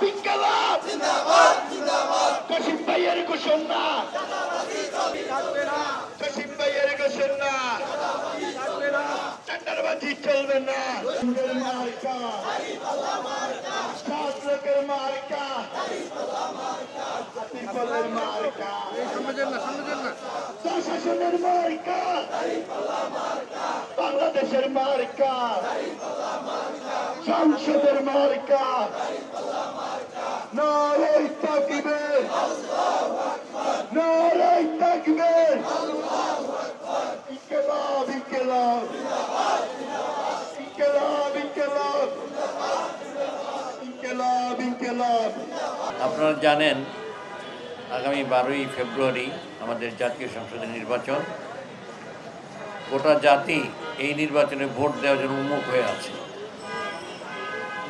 ইনকিলাব কাশিম ভাইয়ের ঘোষণা, কাশিম ভাইয়ের ঘোষণা, টেন্ডারবাজি চলবে না। মার্কা ছাত্রকের মার্কা, বিপ্লবের মার্কা, প্রশাসনের মার্কা, বাংলাদেশের মার্কা, সংসদের মার্কা। নারে তাকবীর, নারে তাকবীর, ইনকিলাব ইনকিলাব, ইনকিলাব ইনকিলাব, ইনকিলাব ইনকিলাব। আপনারা জানেন আগামী 12ই ফেব্রুয়ারি আমাদের জাতীয় সংসদের নির্বাচন। গোটা জাতি এই নির্বাচনে ভোট দেওয়ার জন্য উন্মুখ হয়ে আছে,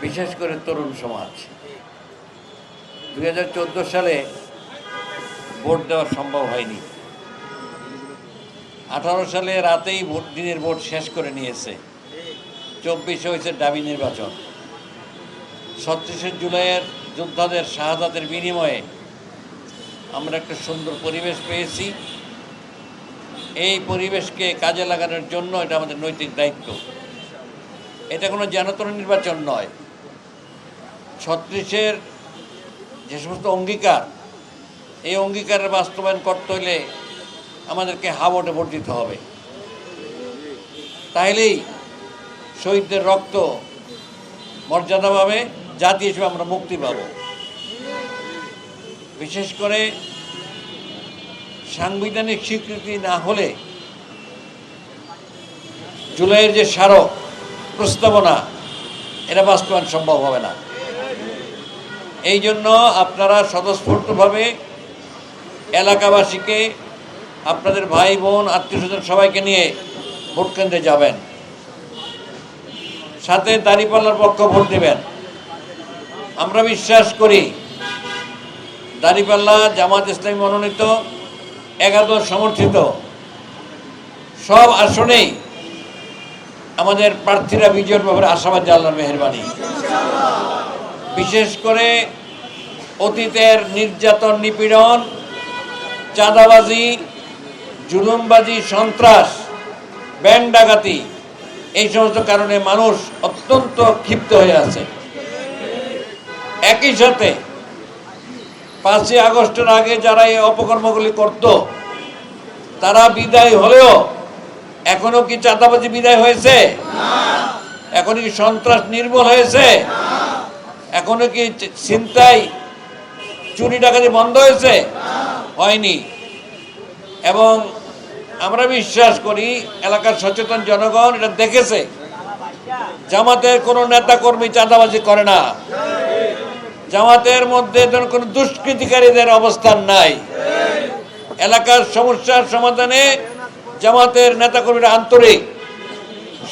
বিশেষ করে তরুণ সমাজ। 2014 সালে ভোট দেওয়া সম্ভব হয়নি। 18 সালে রাতেই দিনের ভোট শেষ করে নিয়েছে। 24 হয়েছে দাবি নির্বাচন। 36 জুলাইয়ের যোদ্ধাদের শাহাদাতের বিনিময়ে আমরা একটা সুন্দর পরিবেশ পেয়েছি। এই পরিবেশকে কাজে লাগানোর জন্য এটা আমাদের নৈতিক দায়িত্ব। এটা কোনো জানাতন নির্বাচন নয়। 36-এর যে সমস্ত অঙ্গীকার, এই অঙ্গীকারের বাস্তবায়ন করতে হলে আমাদেরকে হাওয়াটে ভোট দিতে হবে। তাইলেই শহীদদের রক্ত মর্যাদা পাবে, জাতি হিসেবে আমরা মুক্তি পাব। বিশেষ করে সাংবিধানিক স্বীকৃতি না হলে জুলাইয়ের যে স্মারক প্রস্তাবনা, এটা বাস্তবায়ন সম্ভব হবে না। এই জন্য আপনারা স্বতঃস্ফূর্তভাবে এলাকাবাসীকে, আপনাদের ভাই বোন আত্মীয় স্বজন সবাইকে নিয়ে ভোট কেন্দ্রে যাবেন, সাথে দাঁড়িপাল্লার পক্ষ ভোট দেবেন। আমরা বিশ্বাস করি দাঁড়িপাল্লা জামাত ইসলামী মনোনীত, একাদশ সমর্থিত সব আসনেই আমাদের প্রার্থীরা বিজয়ের ব্যাপারে আশাবাদী, আল্লাহর মেহেরবানি। বিশেষ করে অতীতের নির্যাতন, নিপীড়ন, চাঁদাবাজি, জুলুমবাজি, সন্ত্রাস, ব্যাংক ডাকাতি, এই সমস্ত কারণে মানুষ অত্যন্ত ক্ষিপ্ত হয়ে আছে। একই সাথে 5ই আগস্টের আগে যারা এই অপকর্মগুলি করত, তারা বিদায় হলেও এখনো কি চাঁদাবাজি বিদায় হয়েছে? এখনো কি সন্ত্রাস নির্মূল হয়েছে? এখনো কি ছিনতাই, চুরি ডাকাতি বন্ধ হয়েছে? হয়নি। এবং আমরা বিশ্বাস করি এলাকার সচেতন জনগণ এটা দেখেছে, জামাতের কোনো নেতা কর্মী চাঁদাবাজি করে না, জামাতের মধ্যে কোনো দুষ্কৃতিকারীদের অবস্থান নাই। এলাকার সমস্যার সমাধানে জামাতের নেতাকর্মীরা আন্তরিক,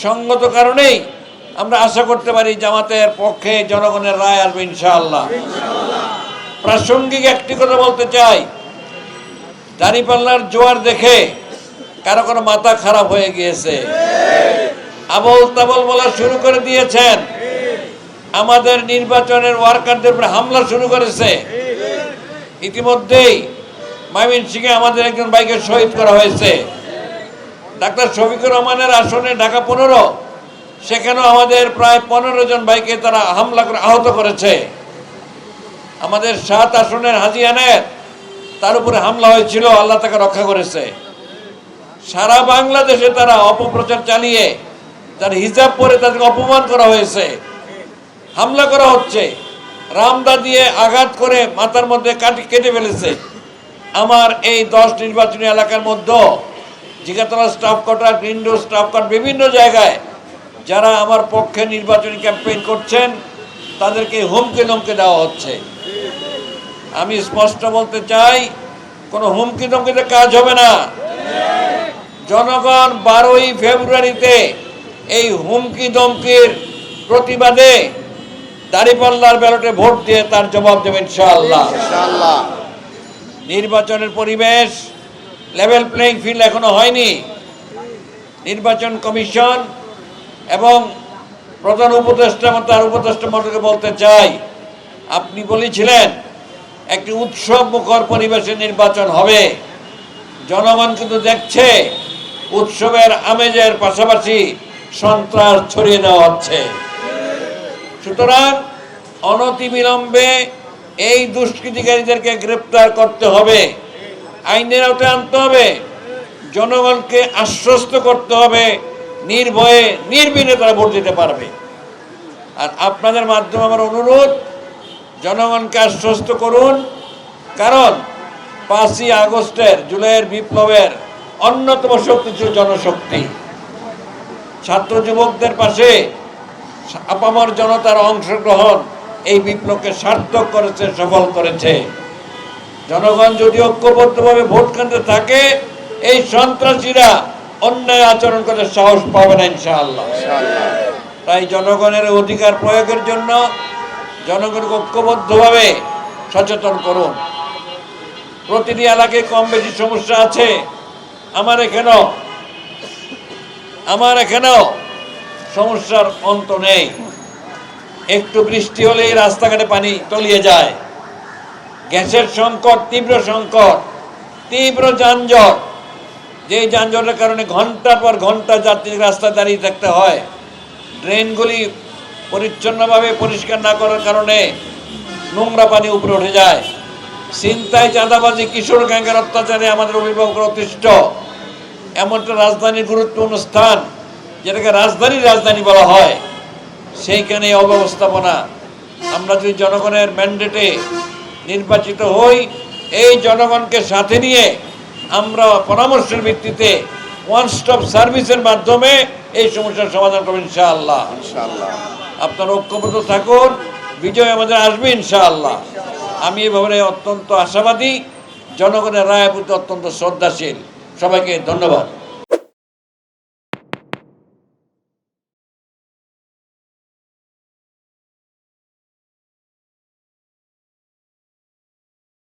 সঙ্গত কারণেই আমরা আশা করতে পারি জামাতের পক্ষে জনগণের রায় আসবে ইনশাআল্লাহ। প্রাসঙ্গিক একটি কথা বলতে চাই, দাঁড়িপাল্লার জোয়ার দেখে কারো কোনো মাথা খারাপ হয়ে গিয়েছে, আবল তাবল বলা শুরু করে দিয়েছেন, আমাদের নির্বাচনের ওয়ার্কারদের উপরে হামলা শুরু করেছে। ইতিমধ্যেই ময়মনসিংহে আমাদের একজন ভাইকে শহীদ করা হয়েছে। ডাক্তার শফিকুর রহমানের আসনে ঢাকা 15, সেখানেও আমাদের প্রায় 15 জন ভাইকে তারা হামলা করে আহত করেছে। আমাদের 7 আসনের হাজী আনায়েত, তার উপরে হামলা হয়েছিল, আল্লাহ তাকে রক্ষা করেছে। সারা বাংলাদেশে তারা অপপ্রচার চালিয়ে তার হিজাব পরে তাদেরকে অপমান করা হয়েছে, হামলা করা হচ্ছে, রামদা দিয়ে আঘাত করে মাথার মধ্যে কেটে ফেলেছে। আমার এই 10 নির্বাচনী এলাকার মধ্যে Jigatola staff quarter, green road staff quarter, বিভিন্ন জায়গায় যারা আমার পক্ষে নির্বাচনী ক্যাম্পেইন করছেন তাদেরকে হুমকি ধমকি দেওয়া হচ্ছে। আমি স্পষ্ট বলতে চাই, কোনো হুমকি ধমকিতে কাজ হবে না। জনগণ 12ই ফেব্রুয়ারিতে এই হুমকি ধমকির প্রতিবাদে দাঁড়িপাল্লার ব্যালটে ভোট দিয়ে তার জবাব দেবেন ইনশাআল্লাহ। নির্বাচনের পরিবেশ, লেভেল প্লেইং ফিল্ড এখনো হয়নি। নির্বাচন কমিশন এবং প্রধান উপদেষ্টা এবং তার উপদেষ্টা মণ্ডলীকে বলতে চাই, আপনি বলেছিলেন একটি উৎসব মুখর পরিবেশে নির্বাচন হবে। জনগণ কিন্তু দেখছে উৎসবের আমেজের পাশাপাশি সন্ত্রাস ছড়িয়ে দেওয়া হচ্ছে। সুতরাং অনতিবিলম্বে এই দুষ্কৃতিকারীদেরকে গ্রেপ্তার করতে হবে, আইনের আওতায় আনতে হবে, জনগণকে আশ্বস্ত করতে হবে নির্ভয়ে নির্বিঘ্নে তারা ভোট দিতে পারবে। আর আপনাদের মাধ্যমে আমার অনুরোধ, জনগণকে আশ্বস্ত করুন, কারণ 5ই আগস্টের জুলাইয়ের বিপ্লবের অন্যতম শক্তি ছিল জনশক্তি। ছাত্র যুবকদের পাশে আপামর জনতার অংশগ্রহণ এই বিপ্লবকে সার্থক করেছে, সফল করেছে। জনগণ যদি ঐক্যবদ্ধভাবে ভোট কেন্দ্রে থাকে, এই সন্ত্রাসীরা অন্যায় আচরণ করতে সাহস পাবে না ইনশাআল্লাহ। তাই জনগণের অধিকার প্রয়োগের জন্য জনগণকে ঐক্যবদ্ধভাবে সচেতন করুন। প্রতিটি এলাকায় কম বেশি সমস্যা আছে। আমার এখানেও সমস্যার অন্ত নেই। একটু বৃষ্টি হলেই রাস্তাঘাটে পানি তলিয়ে যায়, গ্যাসের সংকট, তীব্র সংকট, তীব্র যানজট। যেই যানজটের কারণে ঘন্টার পর ঘন্টা যাত্রী রাস্তায় দাঁড়িয়ে থাকতে হয়। ড্রেনগুলি পরিচ্ছন্নভাবে পরিষ্কার না করার কারণে নোংরা পানি উপরে উঠে যায়। ছিনতাই, চাঁদাবাজি, কিশোর গ্যাংয়ের অত্যাচারে আমাদের অভিভাবকরা অতিষ্ঠ। এমন একটা রাজধানীর গুরুত্বপূর্ণ স্থান, যেটাকে রাজধানী বলা হয়, সেইখানে অব্যবস্থাপনা। আমরা যদি জনগণের ম্যান্ডেটে নির্বাচিত হই, এই জনগণকে সাথে নিয়ে আমরা পরামর্শের ভিত্তিতে ওয়ান স্টপ সার্ভিসের মাধ্যমে এই সমস্যার সমাধান করবেন ইনশাআল্লাহ। আপনারা ঐক্যবদ্ধ থাকুন, বিজয় আমাদের আসবে ইনশাআল্লাহ। আমি এই ব্যাপারে অত্যন্ত আশাবাদী, জনগণের রায়ের প্রতি অত্যন্ত শ্রদ্ধাশীল। সবাইকে ধন্যবাদ।